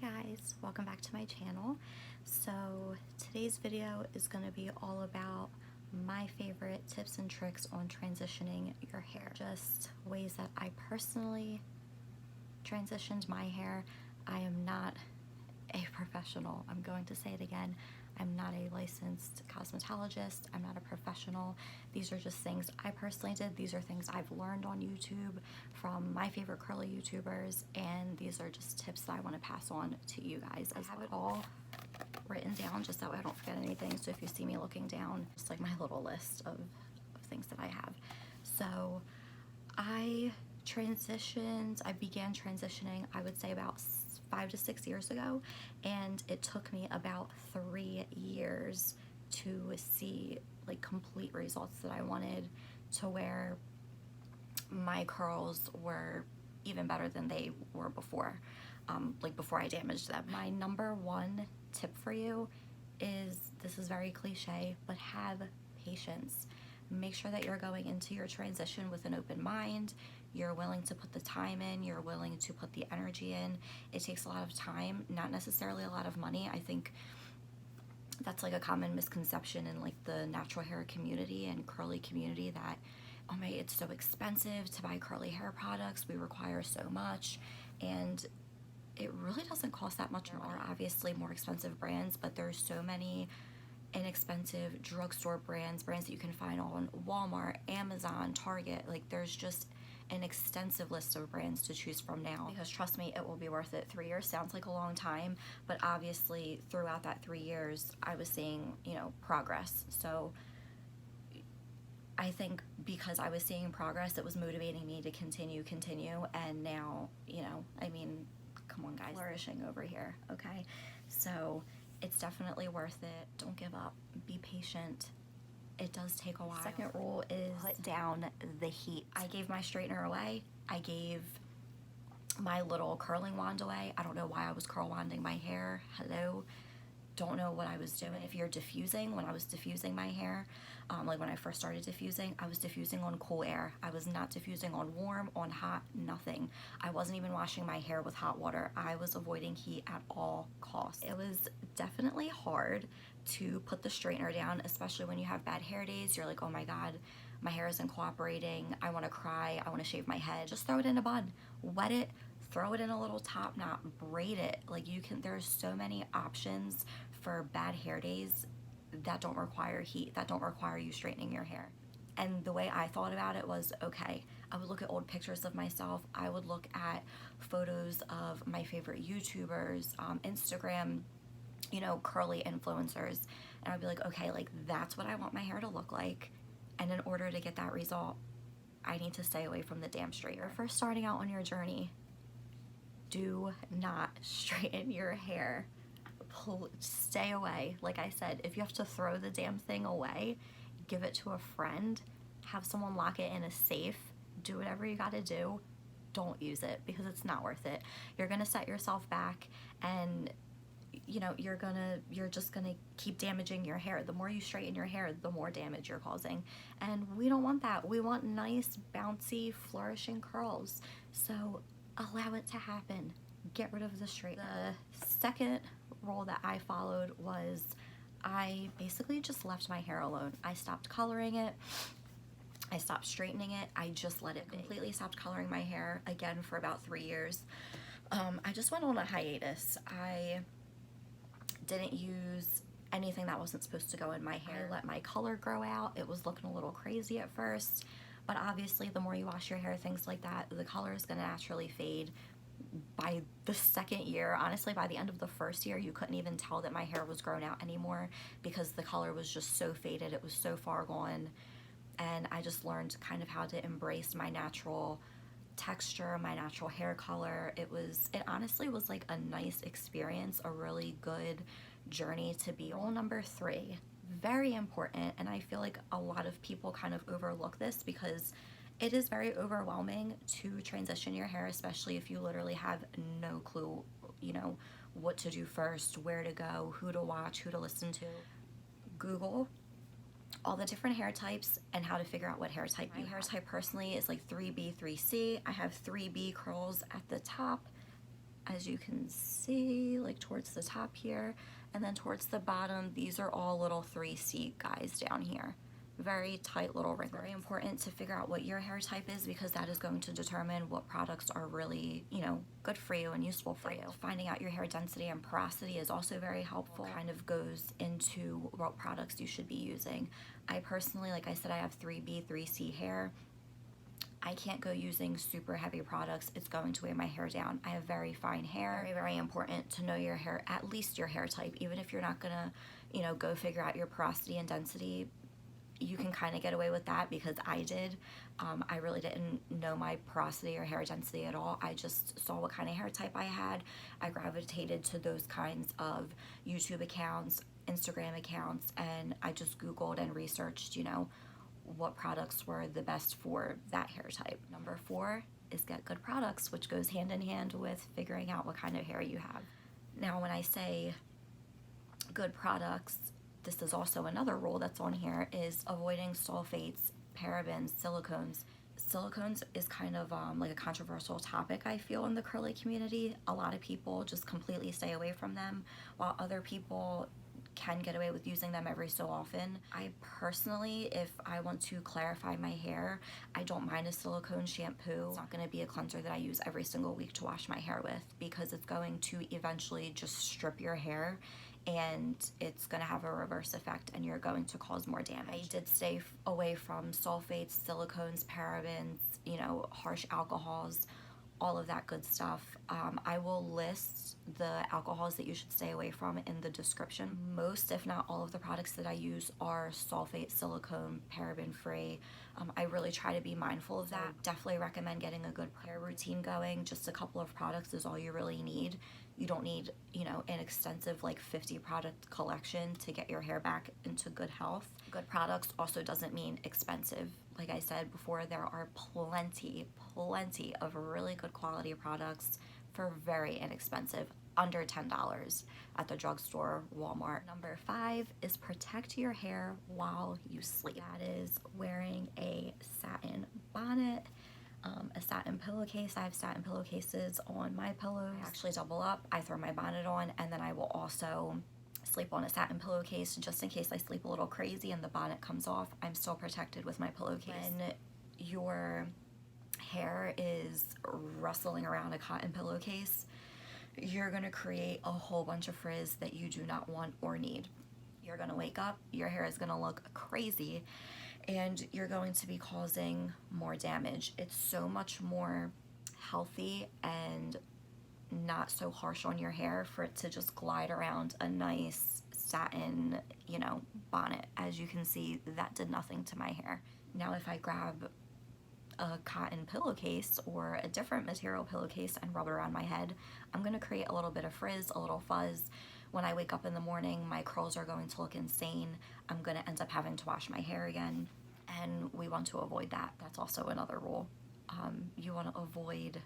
guys, welcome back to my channel. So today's video is going to be all about my favorite tips and tricks on transitioning your hair. Just ways that I personally transitioned my hair. I am not a professional. I'm going to say it again. I'm not a licensed cosmetologist. I'm not a professional. These are just things I personally did. These are things I've learned on YouTube from my favorite curly YouTubers, and these are just tips that I want to pass on to you guys. I have it all written down just that way I don't forget anything. So if you see me looking down, it's like my little list of things that I have. So I began transitioning, I would say about 5 to 6 years ago, and it took me about 3 years to see like complete results that I wanted, to where my curls were even better than they were before, like before I damaged them. My number one tip for you is, this is very cliche, but have patience. Make sure that you're going into your transition with an open mind. You're willing to put the time in, you're willing to put the energy in. It takes a lot of time, not necessarily a lot of money. I think that's like a common misconception in like the natural hair community and curly community, that, oh my, it's so expensive to buy curly hair products, we require so much, and it really doesn't cost that much. There are obviously more expensive brands, but there's so many inexpensive drugstore brands that you can find on Walmart, Amazon, Target. Like, there's just an extensive list of brands to choose from now, because trust me, it will be worth it. 3 years sounds like a long time, but obviously throughout that 3 years I was seeing, progress. So I think because I was seeing progress, it was motivating me to continue, and now, I mean, come on guys, flourishing over here, okay? So it's definitely worth it. Don't give up. Be patient. It does take a while. Second rule is put down the heat. I gave my straightener away. I gave my little curling wand away. I don't know why I was curl wanding my hair. Hello. Don't know what I was doing. If you're diffusing, when I was diffusing my hair, like when I first started diffusing, I was diffusing on cool air. I was not diffusing on warm, on hot, nothing. I wasn't even washing my hair with hot water. I was avoiding heat at all costs. It was definitely hard to put the straightener down, especially when you have bad hair days. You're like, oh my God, my hair isn't cooperating. I want to cry. I want to shave my head. Just throw it in a bun, wet it, throw it in a little top knot, braid it. Like, there's so many options for bad hair days that don't require heat, that don't require you straightening your hair. And the way I thought about it was, okay, I would look at old pictures of myself, I would look at photos of my favorite YouTubers, Instagram, curly influencers, and I'd be like, okay, like that's what I want my hair to look like, and in order to get that result, I need to stay away from the damn straightener. First starting out on your journey, do not straighten your hair. Stay away. Like I said, if you have to throw the damn thing away, give it to a friend, have someone lock it in a safe, do whatever you gotta do. Don't use it, because it's not worth it. You're gonna set yourself back, and you're just gonna keep damaging your hair. The more you straighten your hair, the more damage you're causing, and we don't want that. We want nice, bouncy, flourishing curls. So allow it to happen. Get rid of the straight. The second rule that I followed was, I basically just left my hair alone. I stopped coloring it. I stopped straightening it. I just let it completely stopped coloring my hair again for about 3 years. I just went on a hiatus. I didn't use anything that wasn't supposed to go in my hair. I let my color grow out. It was looking a little crazy at first, but obviously the more you wash your hair, things like that, the color is going to naturally fade. By the second year, honestly, by the end of the first year, you couldn't even tell that my hair was grown out anymore, because the color was just so faded. It was so far gone, and I just learned kind of how to embrace my natural texture, my natural hair color. It honestly was like a nice experience, a really good journey to be. Rule number 3, very important, and I feel like a lot of people kind of overlook this, because it is very overwhelming to transition your hair, especially if you literally have no clue, what to do first, where to go, who to watch, who to listen to. Google all the different hair types and how to figure out what hair type you have. My hair type personally is like 3B, 3C. I have 3B curls at the top, as you can see, like towards the top here, and then towards the bottom, these are all little 3C guys down here. Very tight little ringlets. Very important to figure out what your hair type is, because that is going to determine what products are really, you know, good for you and useful for you. Finding out your hair density and porosity is also very helpful. Kind of goes into what products you should be using. I personally, like I said, I have 3B, 3C hair. I can't go using super heavy products. It's going to weigh my hair down. I have very fine hair. Very, very important to know your hair, at least your hair type. Even if you're not gonna, you know, go figure out your porosity and density, you can kind of get away with that, because I did. I really didn't know my porosity or hair density at all. I just saw what kind of hair type I had. I gravitated to those kinds of YouTube accounts, Instagram accounts, and I just Googled and researched, you know, what products were the best for that hair type. Number 4 is get good products, which goes hand in hand with figuring out what kind of hair you have. Now, when I say good products, this is also another rule that's on here, is avoiding sulfates, parabens, silicones. Silicones is kind of like a controversial topic, I feel, in the curly community. A lot of people just completely stay away from them, while other people can get away with using them every so often. I personally, if I want to clarify my hair, I don't mind a silicone shampoo. It's not going to be a cleanser that I use every single week to wash my hair with, because it's going to eventually just strip your hair, and it's going to have a reverse effect, and you're going to cause more damage. I did stay away from sulfates, silicones, parabens, you know, harsh alcohols, all of that good stuff. I will list the alcohols that you should stay away from in the description. Most, if not all, of the products that I use are sulfate, silicone, paraben free. I really try to be mindful of that. Definitely recommend getting a good hair routine going. Just a couple of products is all you really need. You don't need, you know, an extensive like 50 product collection to get your hair back into good health. Good products also doesn't mean expensive. Like I said before, there are plenty of really good quality products for very inexpensive, under $10 at the drugstore, Walmart. Number 5 is protect your hair while you sleep. That is wearing a satin bonnet, a satin pillowcase. I have satin pillowcases on my pillows. I actually double up. I throw my bonnet on, and then I will also sleep on a satin pillowcase, just in case I sleep a little crazy and the bonnet comes off. I'm still protected with my pillowcase. When your hair is rustling around a cotton pillowcase, you're gonna create a whole bunch of frizz that you do not want or need. You're gonna wake up, your hair is gonna look crazy, and you're going to be causing more damage. It's so much more healthy and not so harsh on your hair for it to just glide around a nice satin, you know, bonnet. As you can see, that did nothing to my hair. Now, if I grab a cotton pillowcase or a different material pillowcase and rub it around my head, I'm gonna create a little bit of frizz, a little fuzz. When I wake up in the morning, my curls are going to look insane. I'm gonna end up having to wash my hair again, and we want to avoid that. That's also another rule. You wanna avoid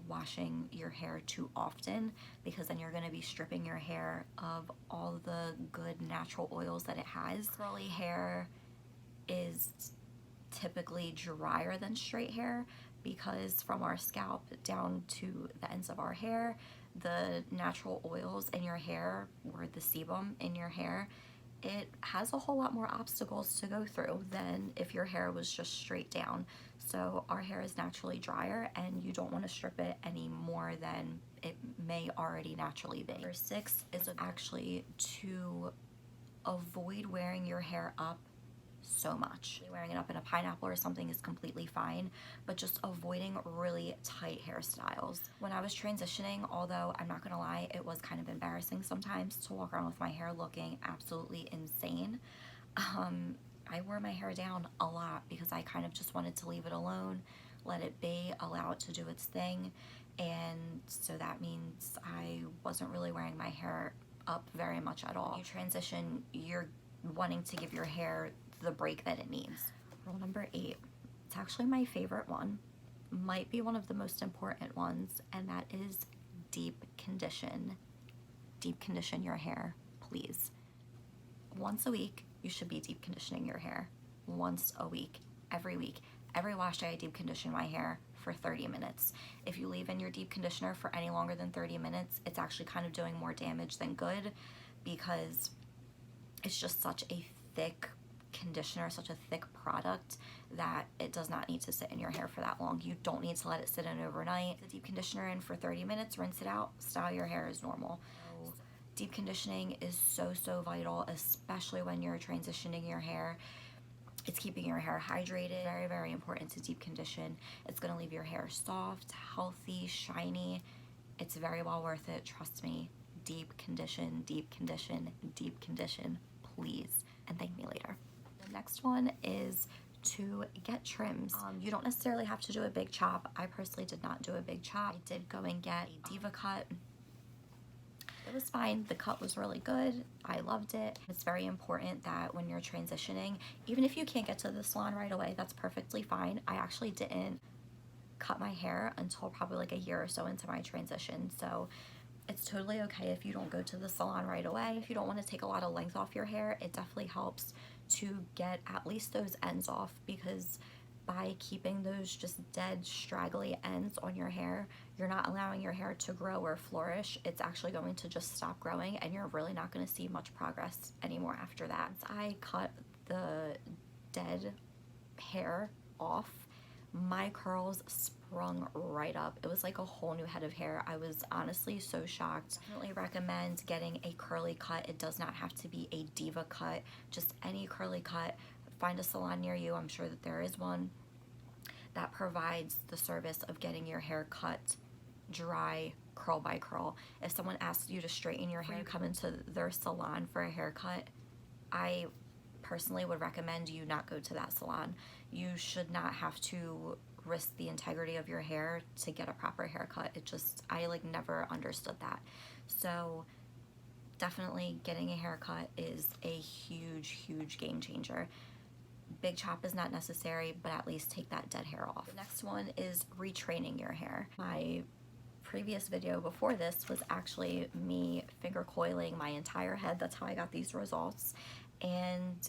washing your hair too often, because then you're going to be stripping your hair of all the good natural oils that it has. Curly hair is typically drier than straight hair, because from our scalp down to the ends of our hair, the natural oils in your hair, or the sebum in your hair, it has a whole lot more obstacles to go through than if your hair was just straight down. So our hair is naturally drier, and you don't want to strip it any more than it may already naturally be. Number 6 is actually to avoid wearing your hair up so much. Wearing it up in a pineapple or something is completely fine, but just avoiding really tight hairstyles. When I was transitioning, although I'm not gonna lie, it was kind of embarrassing sometimes to walk around with my hair looking absolutely insane. I wore my hair down a lot because I kind of just wanted to leave it alone, let it be, allow it to do its thing, and so that means I wasn't really wearing my hair up very much at all. When you transition, you're wanting to give your hair the break that it needs. Rule number 8, it's actually my favorite one, might be one of the most important ones, and that is deep condition. Deep condition your hair, please. Once a week, you should be deep conditioning your hair. Once a week, every week. Every wash day I deep condition my hair for 30 minutes. If you leave in your deep conditioner for any longer than 30 minutes, it's actually kind of doing more damage than good, because it's just such a thick conditioner, such a thick product, that it does not need to sit in your hair for that long. You don't need to let it sit in overnight. The deep conditioner in for 30 minutes, rinse it out, style your hair as normal. Deep conditioning is so vital, especially when you're transitioning your hair. It's keeping your hair hydrated. Very important to deep condition. It's going to leave your hair soft, healthy, shiny. It's very well worth it, trust me. Deep condition, deep condition, deep condition, please, and thank me later. The next one is to get trims. You don't necessarily have to do a big chop. I personally did not do a big chop. I did go and get a Diva cut. It was fine. The cut was really good. I loved it. It's very important that when you're transitioning, even if you can't get to the salon right away, that's perfectly fine. I actually didn't cut my hair until probably like a year or so into my transition. So it's totally okay if you don't go to the salon right away. If you don't want to take a lot of length off your hair, it definitely helps to get at least those ends off, because by keeping those just dead straggly ends on your hair, you're not allowing your hair to grow or flourish. It's actually going to just stop growing, and you're really not going to see much progress anymore after that. I cut the dead hair off, my curls sprung right up. It was like a whole new head of hair. I was honestly so shocked. Definitely recommend getting a curly cut. It does not have to be a Diva cut, just any curly cut. Find a salon near you. I'm sure that there is one that provides the service of getting your hair cut dry, curl by curl. If someone asks you to straighten your hair, you come into their salon for a haircut, I personally would recommend you not go to that salon. You should not have to risk the integrity of your hair to get a proper haircut. I like never understood that. So definitely getting a haircut is a huge game changer. Big chop is not necessary, but at least take that dead hair off. The next one is retraining your hair. My previous video before this was actually me finger coiling my entire head. That's how I got these results, and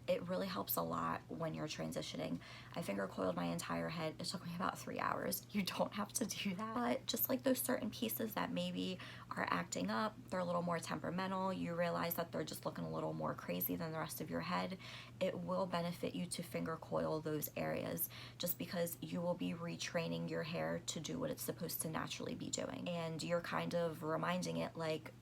it really helps a lot when you're transitioning. I finger coiled my entire head. It took me about 3 hours. You don't have to do that. But just like those certain pieces that maybe are acting up, they're a little more temperamental, you realize that they're just looking a little more crazy than the rest of your head, it will benefit you to finger coil those areas, just because you will be retraining your hair to do what it's supposed to naturally be doing. And you're kind of reminding it like,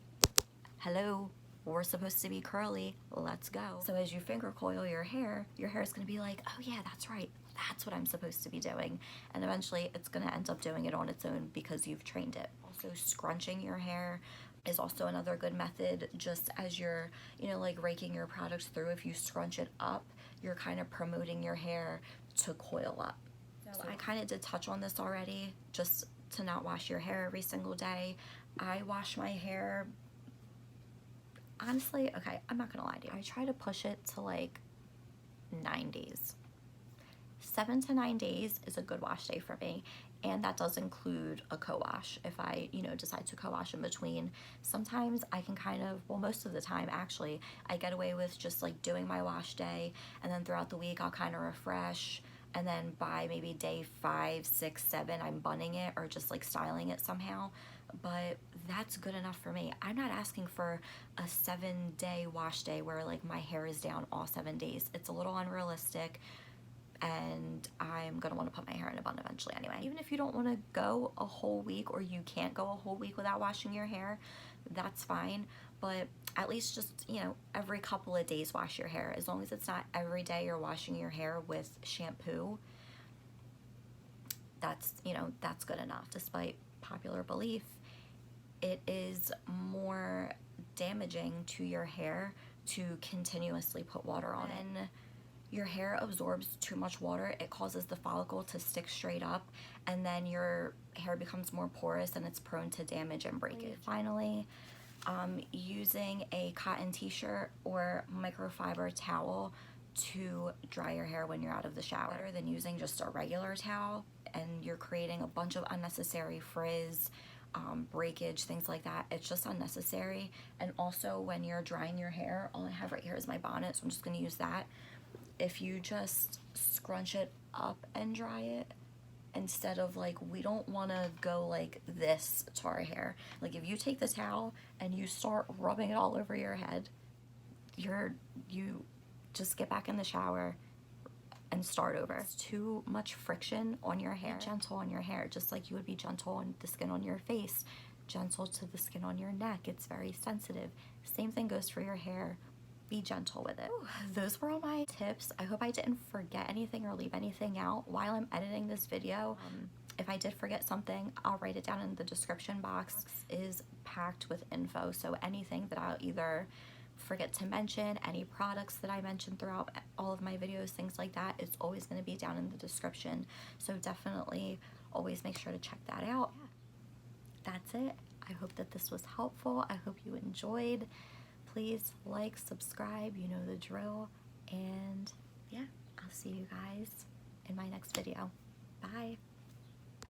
hello, we're supposed to be curly, let's go. So as you finger coil your hair is gonna be like, oh yeah, that's right, that's what I'm supposed to be doing. And eventually it's gonna end up doing it on its own because you've trained it. Also, scrunching your hair is also another good method. Just as you're, like raking your products through, if you scrunch it up, you're kind of promoting your hair to coil up. So I kind of did touch on this already, just to not wash your hair every single day. I wash my hair, honestly, okay, I'm not gonna lie to you. I try to push it to like 9 days. 7 to 9 days is a good wash day for me, and that does include a co-wash. If I, decide to co-wash in between, sometimes I can most of the time actually, I get away with just like doing my wash day, and then throughout the week I'll kind of refresh, and then by maybe day 5, 6, 7, I'm bunning it or just like styling it somehow. But that's good enough for me. I'm not asking for a 7-day wash day where like my hair is down all 7 days. It's a little unrealistic, and I'm gonna want to put my hair in a bun eventually anyway. Even if you don't want to go a whole week, or you can't go a whole week without washing your hair, that's fine. But at least just, every couple of days wash your hair. As long as it's not every day you're washing your hair with shampoo, that's good enough. Despite popular belief, it is more damaging to your hair to continuously put water on it. When your hair absorbs too much water, it causes the follicle to stick straight up, and then your hair becomes more porous and it's prone to damage and breakage. Finally, using a cotton t-shirt or microfiber towel to dry your hair when you're out of the shower, rather than using just a regular towel, and you're creating a bunch of unnecessary frizz, breakage, things like that. It's just unnecessary. And also, when you're drying your hair, all I have right here is my bonnet, so I'm just going to use that. If you just scrunch it up and dry it instead of like, we don't want to go like this to our hair. Like if you take the towel and you start rubbing it all over your head, you just get back in the shower and start over. It's too much friction on your hair. Be gentle on your hair, just like you would be gentle on the skin on your face, gentle to the skin on your neck. It's very sensitive. Same thing goes for your hair. Be gentle with it. Ooh, those were all my tips. I hope I didn't forget anything or leave anything out while I'm editing this video. If I did forget something, I'll write it down in the description box. It is packed with info, so anything that I'll either forget to mention, any products that I mentioned throughout all of my videos, things like that, it's always going to be down in the description. So definitely always make sure to check that out. Yeah. That's it. I hope that this was helpful. I hope you enjoyed. Please like, subscribe, you know the drill. And yeah, I'll see you guys in my next video. Bye.